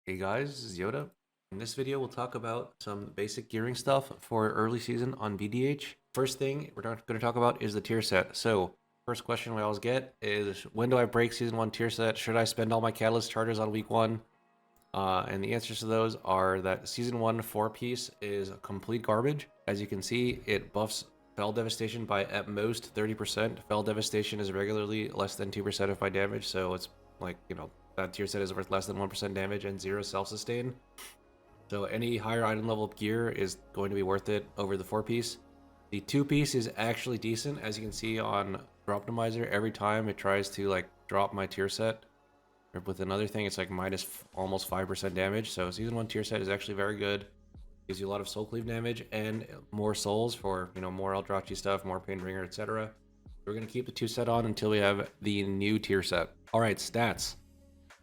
Hey guys, this is Yoda. In this video, we'll talk about some basic gearing stuff for early season on VDH. First thing we're going to talk about is the tier set. So, first question we always get is, when do I break season 1 tier set? Should I spend all my catalyst charges on week 1? And the answers to those are that season 1 4-piece is complete garbage. As you can see, it buffs Fell Devastation by at most 30%. Fell Devastation is regularly less than 2% of my damage, so it's like, that tier set is worth less than 1% damage and 0 self-sustain. So any higher item level gear is going to be worth it over the 4-piece. The 2-piece is actually decent. As you can see on Dropnomizer, every time it tries to like drop my tier set with another thing, it's like minus almost 5% damage. So season 1 tier set is actually very good. Gives you a lot of soul cleave damage and more souls for, more Eldrachi stuff, more Painbringer, etc. We're going to keep the 2 set on until we have the new tier set. Alright, stats.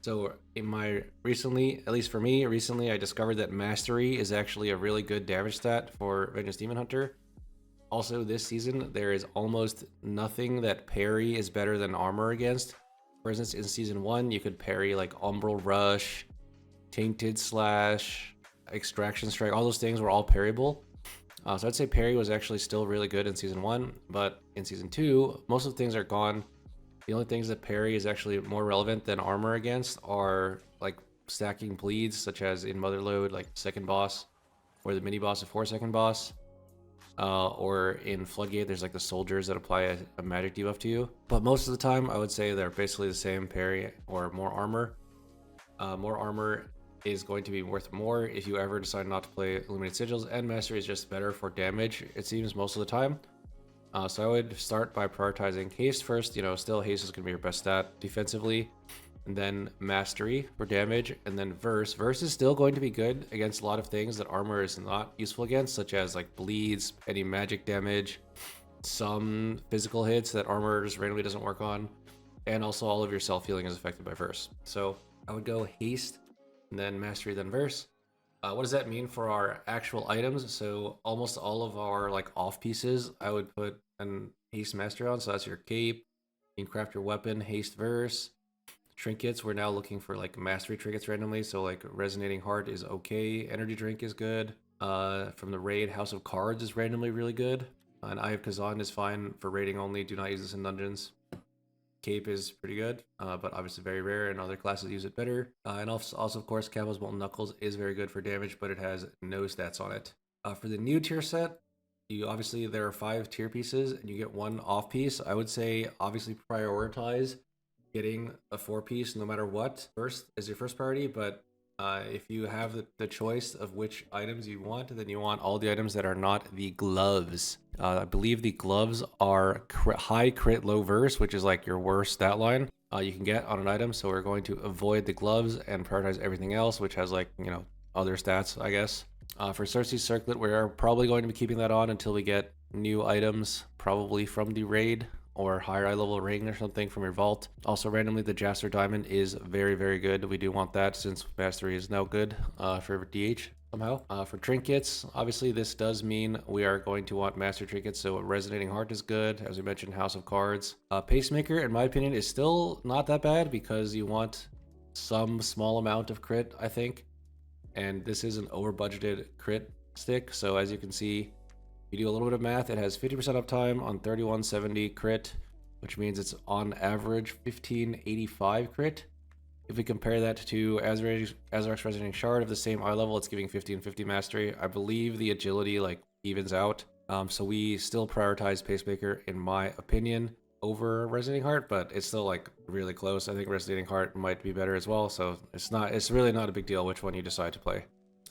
So in my recently, at least for me, recently I discovered that Mastery is actually a really good damage stat for Vengeance Demon Hunter. Also this season, there is almost nothing that parry is better than armor against. For instance, in season 1, you could parry like Umbral Rush, Tainted Slash, Extraction Strike, all those things were all parryable. So I'd say parry was actually still really good in season 1, but in season 2, most of the things are gone. The only things that parry is actually more relevant than armor against are like stacking bleeds, such as in Motherlode, like second boss, or the mini boss of 4-second boss, or in Floodgate, there's like the soldiers that apply a magic debuff to you. But most of the time, I would say they're basically the same, parry or more armor. More armor is going to be worth more if you ever decide not to play Illuminated Sigils, and Mastery is just better for damage, it seems, most of the time. So I would start by prioritizing Haste first. Still Haste is going to be your best stat defensively, and then Mastery for damage, and then Verse. Verse is still going to be good against a lot of things that armor is not useful against, such as like bleeds, any magic damage, some physical hits that armor just randomly doesn't work on, and also all of your self-healing is affected by Verse. So I would go Haste, and then Mastery, then Verse. What does that mean for our actual items? So almost all of our like off pieces, I would put an haste master on. So that's your cape. You can craft your weapon, haste verse. Trinkets, we're now looking for like mastery trinkets randomly. So like resonating heart is okay. Energy drink is good. From the raid, House of Cards is randomly really good. And Eye of Kazan is fine for raiding only. Do not use this in dungeons. Cape is pretty good, but obviously very rare, and other classes use it better. And also, of course, Campbell's Molten Knuckles is very good for damage, but it has no stats on it. For the new tier set, there are 5 tier pieces, and you get 1 off piece. I would say obviously prioritize getting a 4-piece no matter what first as your first priority, but if you have the choice of which items you want, then you want all the items that are not the gloves. I believe the gloves are high crit, low verse, which is like your worst stat line you can get on an item. So we're going to avoid the gloves and prioritize everything else, which has like, other stats, I guess. For Cersei's Circlet, we're probably going to be keeping that on until we get new items, probably from the raid or higher eye level ring or something from your vault. Also randomly, the Jaster Diamond is very, very good. We do want that since Mastery is now good for DH somehow. For trinkets, obviously this does mean we are going to want Master Trinkets, so Resonating Heart is good. As we mentioned, House of Cards. Pacemaker, in my opinion, is still not that bad because you want some small amount of crit, I think. And this is an over budgeted crit stick, so as you can see, you do a little bit of math, it has 50% uptime on 3170 crit, which means it's on average 1585 crit. If we compare that to Azrak's Resonating Shard of the same eye level, it's giving 1550 mastery. I believe the agility like evens out. So we still prioritize Pacemaker, in my opinion, over Resonating Heart, but it's still like really close. I think Resonating Heart might be better as well, so it's really not a big deal which one you decide to play.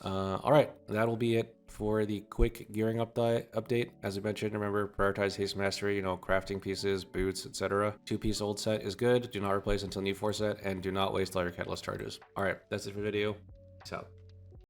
Alright, that'll be it for the quick gearing update. As I mentioned, remember, prioritize haste mastery, crafting pieces, boots, etc. 2-piece old set is good. Do not replace until new 4 set, and do not waste all your catalyst charges. Alright, that's it for the video. Peace out.